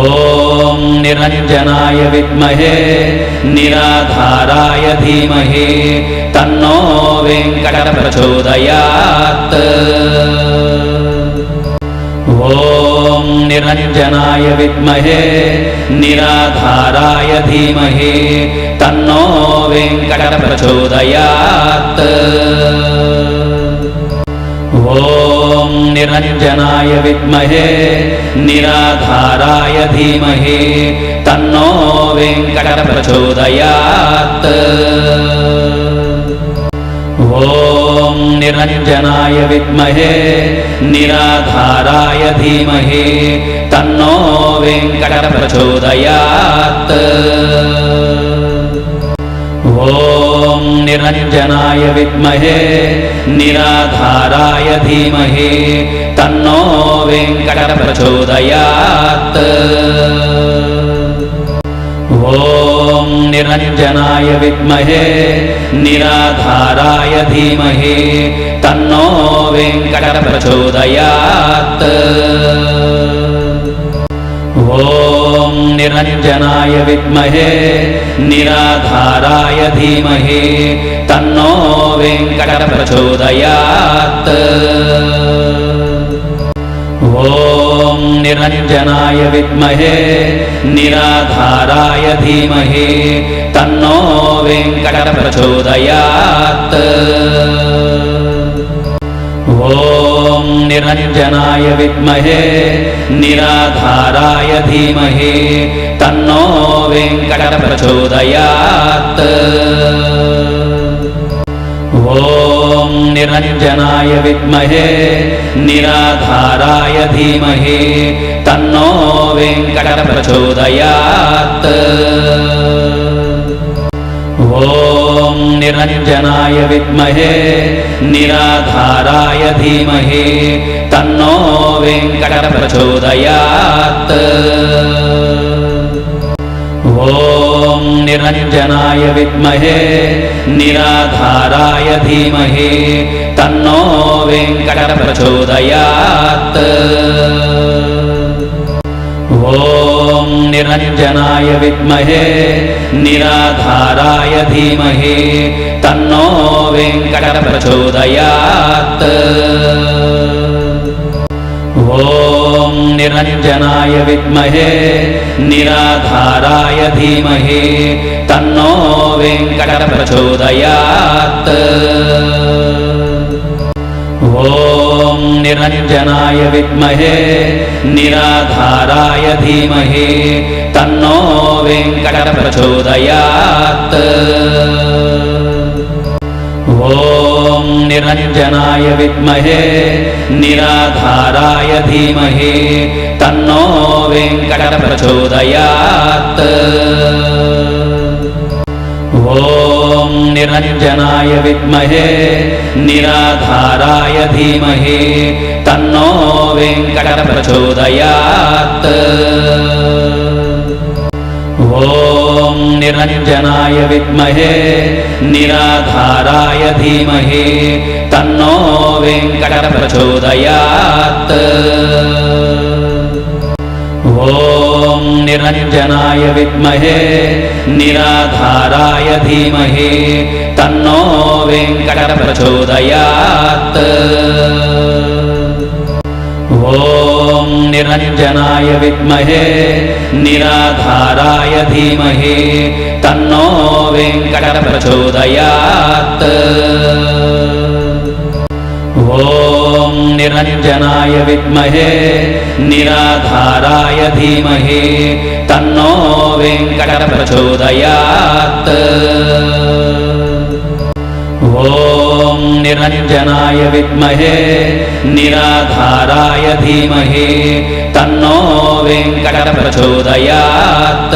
ॐ निरञ्जनाय विद्महे निराधाराय धीमहि तन्नो वेङ्कटः प्रचोदयात्। ॐ निरञ्जनाय विद्महे निराधाराय धीमहि तन्नो वेङ्कटः प्रचोदयात्। ॐ निरञ्जनाय विद्महे निराधाराय धीमहि तन्नो वेङ्कटः प्रचोदयात्। ॐ निरञ्जनाय विद्महे निराधाराय धीमहि तन्नो वेङ्कटः प्रचोदयात्। ॐ निरञ्जनाय विद्महे निराधाराय धीमहि तन्नो वेङ्कटः प्रचोदयात्। ॐ निरञ्जनाय विद्महे निराधाराय धीमहि तन्नो वेङ्कटः प्रचोदयात्। ॐ निरञ्जनाय विद्महे निराधाराय धीमहि तन्नो वेङ्कटः प्रचोदयात्। ॐ निरञ्जनाय विद्महे निराधाराय धीमहि तन्नो वेङ्कटः प्रचोदयात्। ॐ निरञ्जनाय विद्महे निराधाराय धीमहि तन्नो वेङ्कटः प्रचोदयात्। ॐ निरञ्जनाय विद्महे निराधाराय धीमहि तन्नो वेङ्कटः प्रचोदयात्। ॐ निरञ्जनाय विद्महे निराधाराय धीमहि तन्नो वेङ्कटः प्रचोदयात्। ॐ निरञ्जनाय विद्महे निराधाराय धीमहि तन्नो वेङ्कटः प्रचोदयात्। ॐ निरञ्जनाय विद्महे निराधाराय धीमहि तन्नो वेङ्कटः प्रचोदयात्। ॐ निरञ्जनाय विद्महे निराधाराय धीमहि तन्नो वेङ्कटः प्रचोदयात्। ॐ निरञ्जनाय विद्महे निराधाराय धीमहि तन्नो वेङ्कटः प्रचोदयात्। ॐ निरञ्जनाय विद्महे निराधाराय धीमहि तन्नो वेङ्कटः प्रचोदयात्। ॐ निरञ्जनाय विद्महे निराधाराय धीमहि तन्नो वेङ्कटः प्रचोदयात्। ॐ निरञ्जनाय विद्महे निराधाराय धीमहि तन्नो वेङ्कटः प्रचोदयात्। ॐ निरञ्जनाय विद्महे निराधाराय धीमहि तन्नो वेङ्कटः प्रचोदयात्। ॐ निरञ्जनाय विद्महे निराधाराय धीमहि तन्नो वेङ्कटः प्रचोदयात्। ॐ निरञ्जनाय विद्महे निराधाराय धीमहि तन्नो वेङ्कटः प्रचोदयात्। ॐ निरञ्जनाय विद्महे निराधाराय धीमहि तन्नो वेङ्कटः प्रचोदयात्।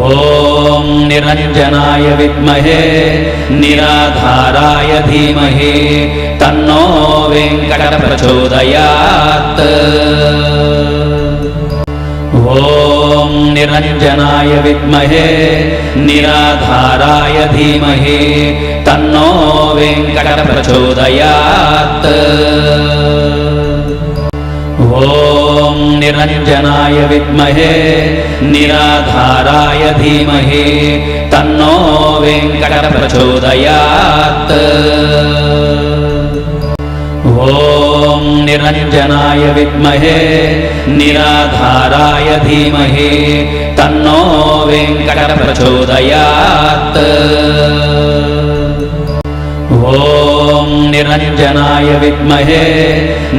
ॐ निरञ्जनाय विद्महे निराधाराय धीमहि तन्नो वेङ्कटः प्रचोदयात्। ॐ निरञ्जनाय विद्महे निराधाराय धीमहि तन्नो वेङ्कटः प्रचोदयात्। ॐ निरञ्जनाय विद्महे निराधाराय धीमहि तन्नो वेङ्कटप्रचोदयात् ॐ निरञ्जनाय विद्महे निराधाराय धीमहि तन्नो वेङ्कटप्रचोदयात् ॐ निरञ्जनाय विद्महे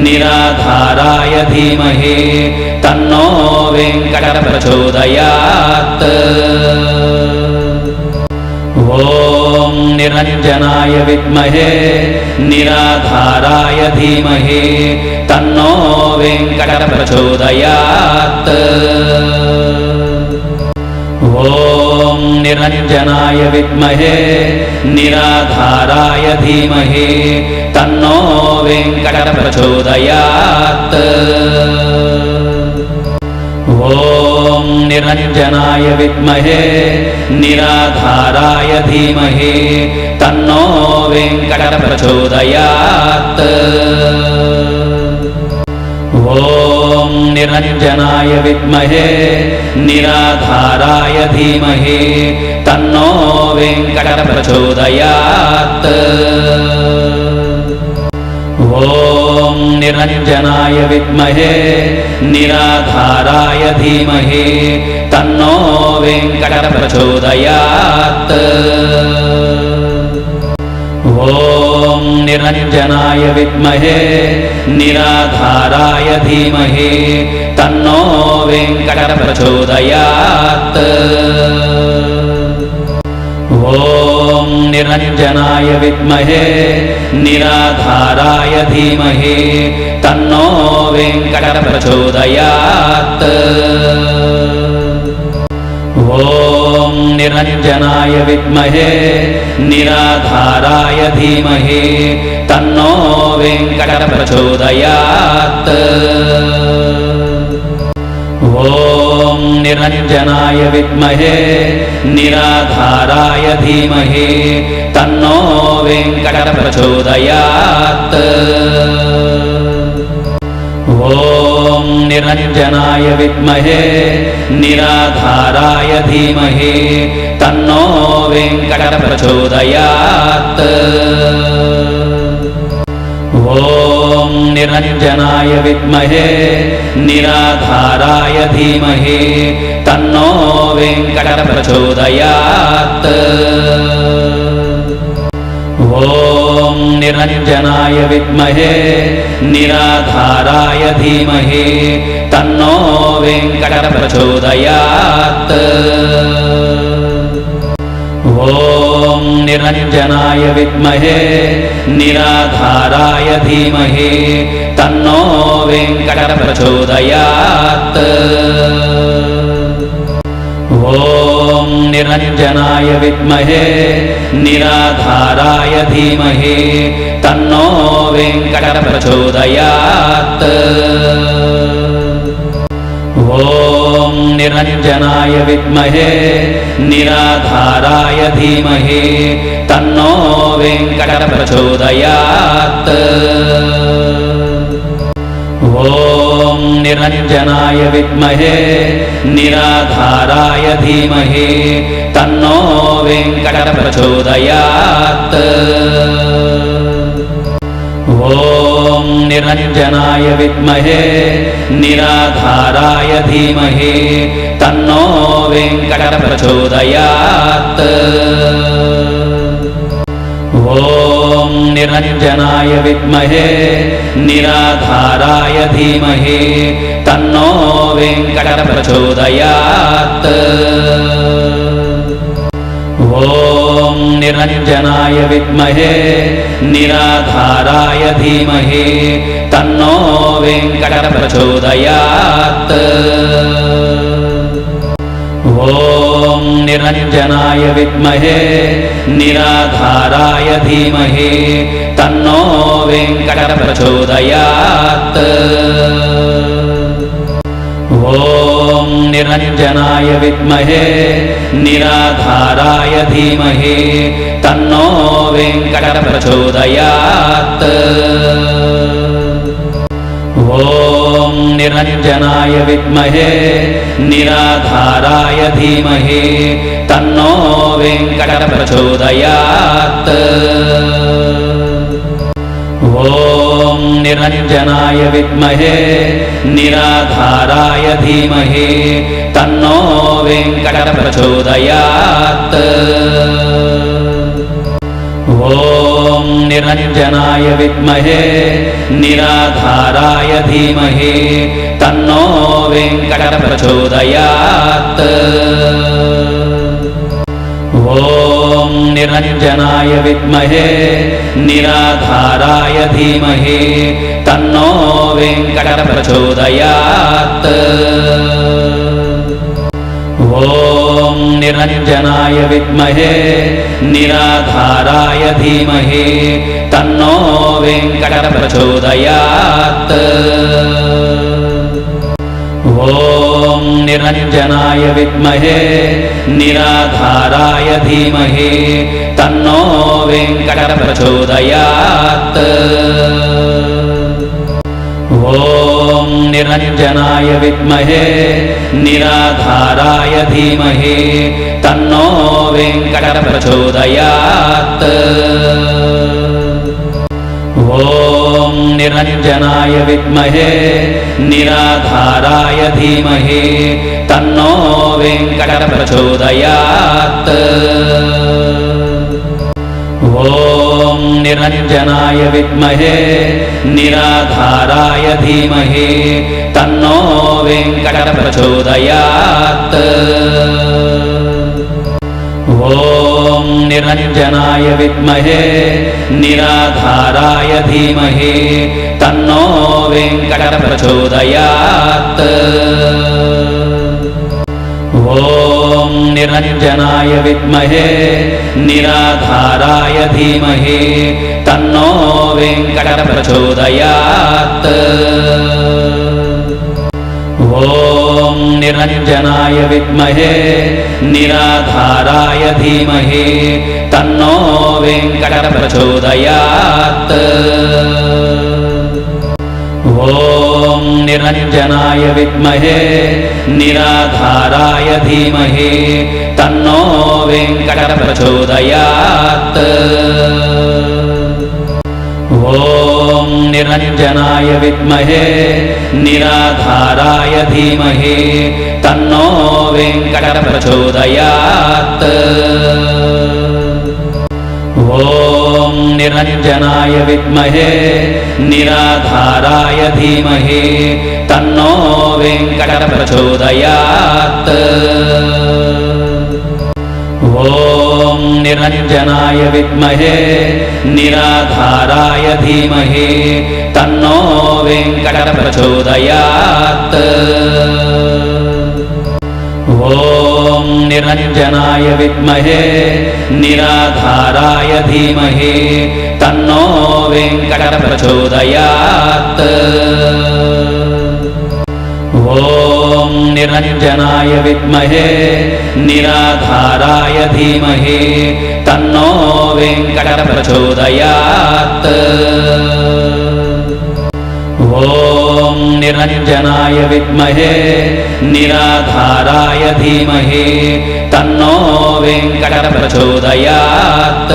निराधाराय धीमहि तन्नो वेङ्कटप्रचोदयात् ॐ निरञ्जनाय विद्महे निराधाराय धीमहि तन्नो वेङ्कटप्रचोदयात् ॐ निरञ्जनाय विद्महे निराधाराय धीमहि तन्नो वेङ्कटप्रचोदयात् ॐ निरञ्जनाय विद्महे निराधाराय धीमहि तन्नो वेङ्कटप्रचोदयात् ॐ निरञ्जनाय विद्महे निराधाराय धीमहि तन्नो वेङ्कटप्रचोदयात् ॐ निरञ्जनाय विद्महे निराधाराय धीमहि तन्नो वेङ्कटप्रचोदयात् ॐ निरञ्जनाय विद्महे निराधाराय धीमहि तन्नो वेङ्कटप्रचोदयात् ॐ निरञ्जनाय विद्महे निराधाराय धीमहि तन्नो वेङ्कटप्रचोदयात् ॐ निरञ्जनाय विद्महे निराधाराय धीमहि तन्नो वेङ्कटप्रचोदयात् ॐ निरञ्जनाय विद्महे निराधाराय धीमहि तन्नो वेङ्कटप्रचोदयात् ॐ निरञ्जनाय विद्महे निराधाराय धीमहि तन्नो वेङ्कटप्रचोदयात् ॐ निरञ्जनाय विद्महे निराधाराय धीमहि तन्नो वेङ्कटप्रचोदयात् ॐ निरञ्जनाय विद्महे निराधाराय धीमहि तन्नो वेङ्कटप्रचोदयात् ॐ निरञ्जनाय विद्महे निराधाराय धीमहि तन्नो वेङ्कटप्रचोदयात् ॐ निरञ्जनाय विद्महे निराधाराय धीमहि तन्नो वेङ्कटप्रचोदयात् ॐ निरञ्जनाय विद्महे निराधाराय धीमहि तन्नो वेङ्कटप्रचोदयात् ॐ निरञ्जनाय विद्महे निराधाराय धीमहि तन्नो वेङ्कटप्रचोदयात् ॐ निरञ्जनाय विद्महे निराधाराय धीमहि तन्नो वेङ्कटप्रचोदयात् ॐ निरञ्जनाय विद्महे निराधाराय धीमहि तन्नो वेङ्कटप्रचोदयात् ॐ निरञ्जनाय विद्महे निराधाराय धीमहि तन्नो वेङ्कटप्रचोदयात् ॐ निरञ्जनाय विद्महे निराधाराय धीमहि तन्नो वेङ्कटप्रचोदयात् ॐ निरञ्जनाय विद्महे निराधाराय धीमहि तन्नो वेङ्कटप्रचोदयात् ॐ निरञ्जनाय विद्महे निराधाराय धीमहि तन्नो वेङ्कटप्रचोदयात्। ॐ निरञ्जनाय विद्महे निराधाराय धीमहि तन्नो वेङ्कटप्रचोदयात्। ॐ निरञ्जनाय विद्महे निराधाराय धीमहि तन्नो वेङ्कटप्रचोदयात्। ॐ निरञ्जनाय विद्महे निराधाराय धीमहि तन्नो वेङ्कटप्रचोदयात्। ॐ निरञ्जनाय विद्महे निराधाराय धीमहि तन्नो वेङ्कटप्रचोदयात्। ॐ निरञ्जनाय विद्महे निराधाराय धीमहि तन्नो वेङ्कटप्रचोदयात्। ॐ निरञ्जनाय विद्महे निराधाराय धीमहि तन्नो वेङ्कटप्रचोदयात्। ॐ निरञ्जनाय विद्महे निराधाराय धीमहि तन्नो वेङ्कटप्रचोदयात्। ॐ निरञ्जनाय विद्महे निराधाराय धीमहि तन्नो वेङ्कटप्रचोदयात्। ॐ निरञ्जनाय विद्महे निराधाराय धीमहि तन्नो वेङ्कटप्रचोदयात्। ॐ निरञ्जनाय विद्महे निराधाराय धीमहि तन्नो वेङ्कटप्रचोदयात्। ॐ निरञ्जनाय विद्महे निराधाराय धीमहि तन्नो वेङ्कटप्रचोदयात्। ॐ निरञ्जनाय विद्महे निराधाराय धीमहि तन्नो वेङ्कटप्रचोदयात्। ॐ निरञ्जनाय विद्महे निराधाराय धीमहि तन्नो वेङ्कटप्रचोदयात्। ॐ निरञ्जनाय विद्महे निराधाराय धीमहि तन्नो वेङ्कटप्रचोदयात्। ॐ निरञ्जनाय विद्महे निराधाराय धीमहि तन्नो वेङ्कटप्रचोदयात्। ॐ निरञ्जनाय विद्महे निराधाराय धीमहि तन्नो वेङ्कटप्रचोदयात्। ॐ निरञ्जनाय विद्महे निराधाराय धीमहि तन्नो वेङ्कटप्रचोदयात्। ॐ निरञ्जनाय विद्महे निराधाराय धीमहि तन्नो वेङ्कटप्रचोदयात्।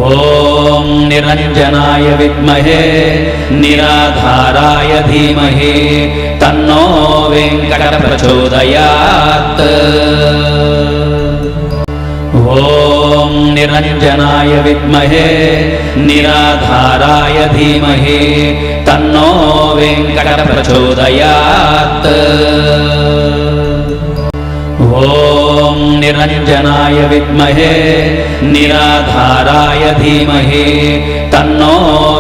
ॐ निरञ्जनाय विद्महे निराधाराय धीमहि तन्नो वेङ्कटप्रचोदयात्। ॐ निरञ्जनाय विद्महे निराधाराय धीमहि तन्नो वेङ्कटप्रचोदयात्। ॐ निरञ्जनाय विद्महे निराधाराय धीमहि तन्नो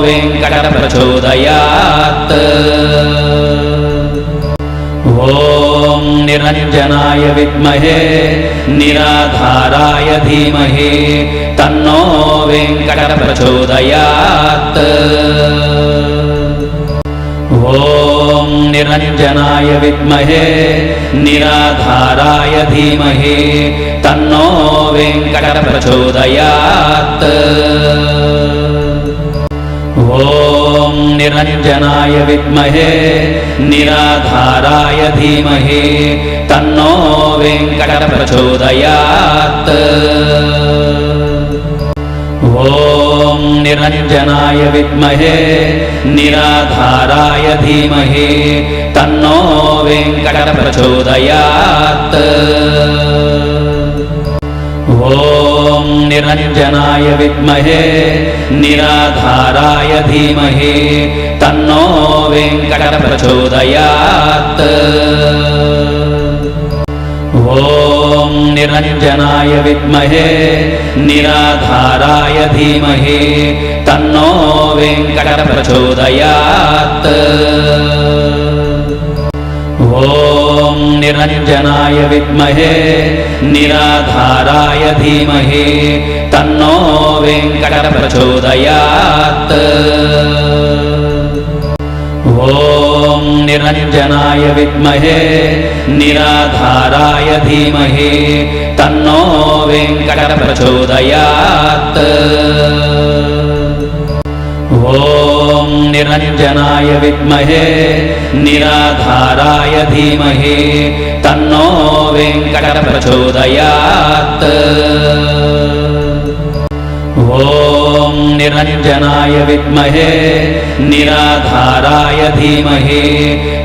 वेङ्कटप्रचोदयात्। ॐ निरञ्जनाय विद्महे निराधाराय धीमहि तन्नो वेङ्कटप्रचोदयात्। ॐ निरञ्जनाय विद्महे निराधाराय धीमहि तन्नो वेङ्कटप्रचोदयात्। ॐ निरञ्जनाय विद्महे निराधाराय धीमहि तन्नो वेङ्कटः प्रचोदयात्। ॐ निरञ्जनाय विद्महे निराधाराय धीमहि तन्नो वेङ्कटः प्रचोदयात्। ॐ निरञ्जनाय विद्महे निराधाराय धीमहि तन्नो वेङ्कटः प्रचोदयात्। ॐ निरञ्जनाय विद्महे निराधाराय धीमहि तन्नो वेङ्कटः प्रचोदयात्। ॐ निरञ्जनाय विद्महे निराधाराय धीमहि तन्नो वेङ्कटः प्रचोदयात्। ॐ निरञ्जनाय विद्महे निराधाराय धीमहि तन्नो वेङ्कटः प्रचोदयात्। ॐ निरञ्जनाय विद्महे निराधाराय धीमहि तन्नो वेङ्कटः प्रचोदयात्। ॐ निरञ्जनाय विद्महे निराधाराय धीमहि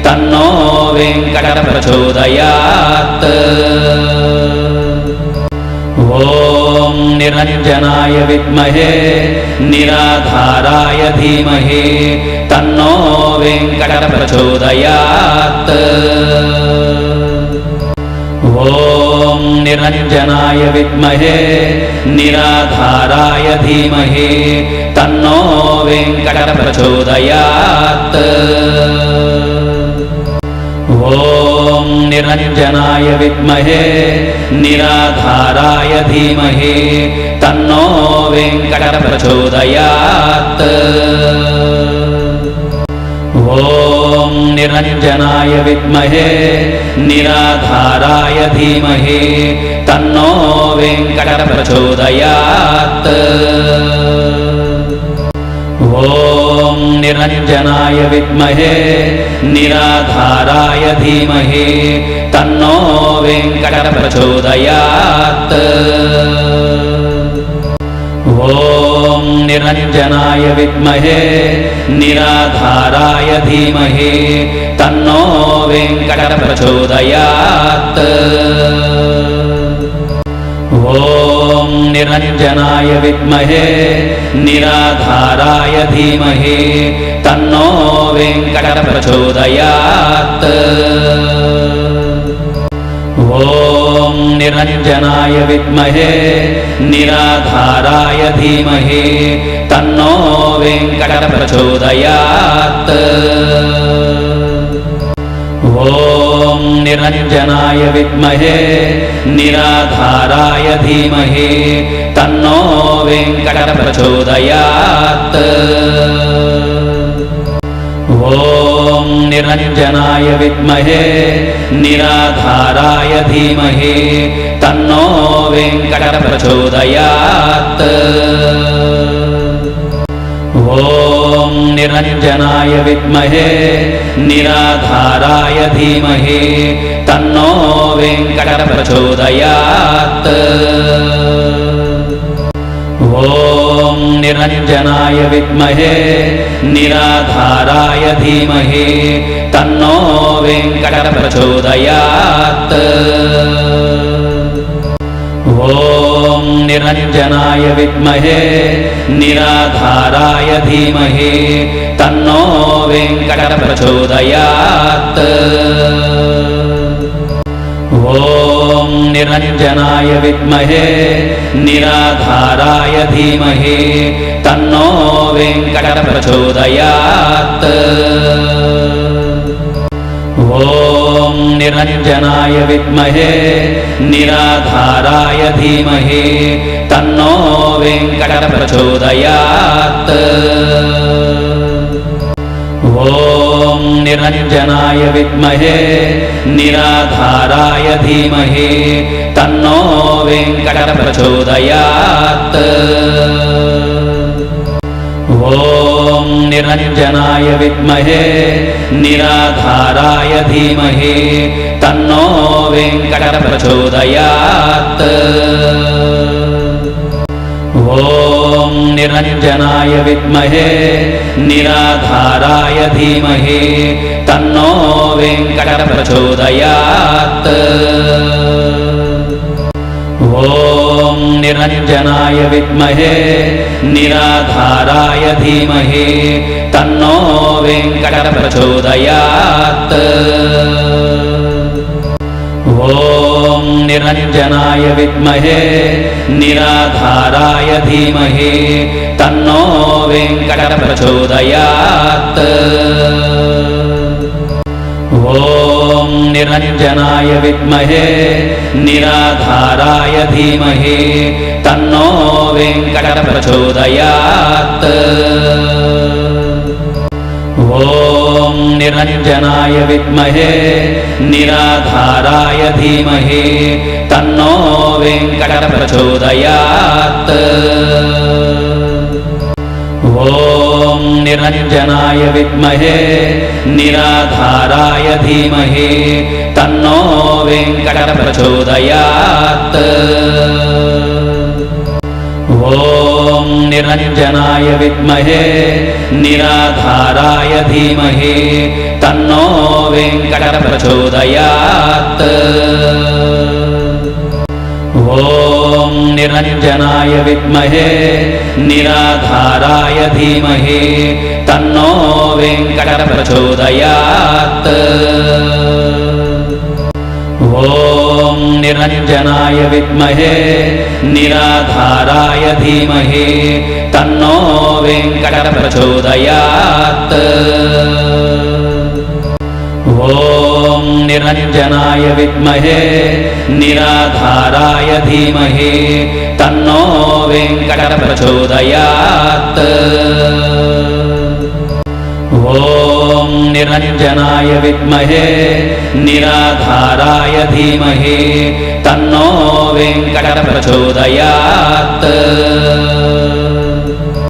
तन्नो वेङ्कटः प्रचोदयात्। ॐ निरञ्जनाय विद्महे निराधाराय धीमहि तन्नो वेङ्कटः प्रचोदयात्। ॐ निरञ्जनाय विद्महे निराधाराय धीमहि तन्नो वेङ्कटः प्रचोदयात्। ॐ निरञ्जनाय विद्महे निराधाराय धीमहि तन्नो वेङ्कटः प्रचोदयात्। ॐ निरञ्जनाय विद्महे निराधाराय धीमहि तन्नो वेङ्कटः प्रचोदयात्। ॐ निरञ्जनाय विद्महे निराधाराय धीमहि तन्नो वेङ्कटः प्रचोदयात्। ॐ निरञ्जनाय विद्महे निराधाराय धीमहि तन्नो वेङ्कटः प्रचोदयात्। ॐ निरञ्जनाय विद्महे निराधाराय धीमहि तन्नो वेङ्कटः प्रचोदयात्। ॐ निरञ्जनाय विद्महे निराधाराय धीमहि तन्नो वेङ्कटः प्रचोदयात्। ॐ निरञ्जनाय विद्महे निराधाराय धीमहि तन्नो वेङ्कटः प्रचोदयात्। ॐ निरञ्जनाय विद्महे निराधाराय धीमहि तन्नो वेङ्कटः प्रचोदयात्। ॐ निरञ्जनाय विद्महे निराधाराय धीमहि तन्नो वेङ्कटः प्रचोदयात्। ॐ निरञ्जनाय विद्महे निराधाराय धीमहि तन्नो वेङ्कटः प्रचोदयात्। ॐ निरञ्जनाय विद्महे निराधाराय धीमहि तन्नो वेङ्कटः प्रचोदयात्। ॐ निरञ्जनाय विद्महे निराधाराय धीमहि तन्नो वेङ्कटः प्रचोदयात्। ॐ निरञ्जनाय विद्महे निराधाराय धीमहि तन्नो वेङ्कटः प्रचोदयात्। ॐ निरञ्जनाय विद्महे निराधाराय धीमहि तन्नो वेङ्कटः प्रचोदयात्। ॐ निरञ्जनाय विद्महे निराधाराय धीमहि तन्नो वेङ्कटप्रचोदयात्। ॐ निरञ्जनाय विद्महे निराधाराय धीमहि तन्नो वेङ्कटप्रचोदयात्। ॐ निरञ्जनाय विद्महे निराधाराय धीमहि तन्नो वेङ्कटप्रचोदयात्। ॐ निरञ्जनाय विद्महे निराधाराय धीमहि तन्नो वेङ्कटप्रचोदयात्। ॐ निरञ्जनाय विद्महे निराधाराय धीमहि तन्नो वेङ्कटप्रचोदयात्। ॐ निरञ्जनाय विद्महे निराधाराय धीमहि तन्नो वेङ्कटप्रचोदयात्। ॐ निरञ्जनाय विद्महे निराधाराय धीमहि तन्नो वेङ्कटप्रचोदयात्। ॐ निरञ्जनाय विद्महे निराधाराय धीमहि तन्नो वेङ्कटप्रचोदयात्। ॐ निरञ्जनाय विद्महे निराधाराय धीमहि तन्नो वेङ्कटप्रचोदयात्। ॐ निरञ्जनाय विद्महे निराधाराय धीमहि तन्नो वेङ्कटप्रचोदयात्। ॐ निरञ्जनाय विद्महे निराधाराय धीमहि तन्नो वेङ्कटप्रचोदयात्। ॐ निरञ्जनाय विद्महे निराधाराय धीमहि तन्नो वेङ्कटप्रचोदयात्।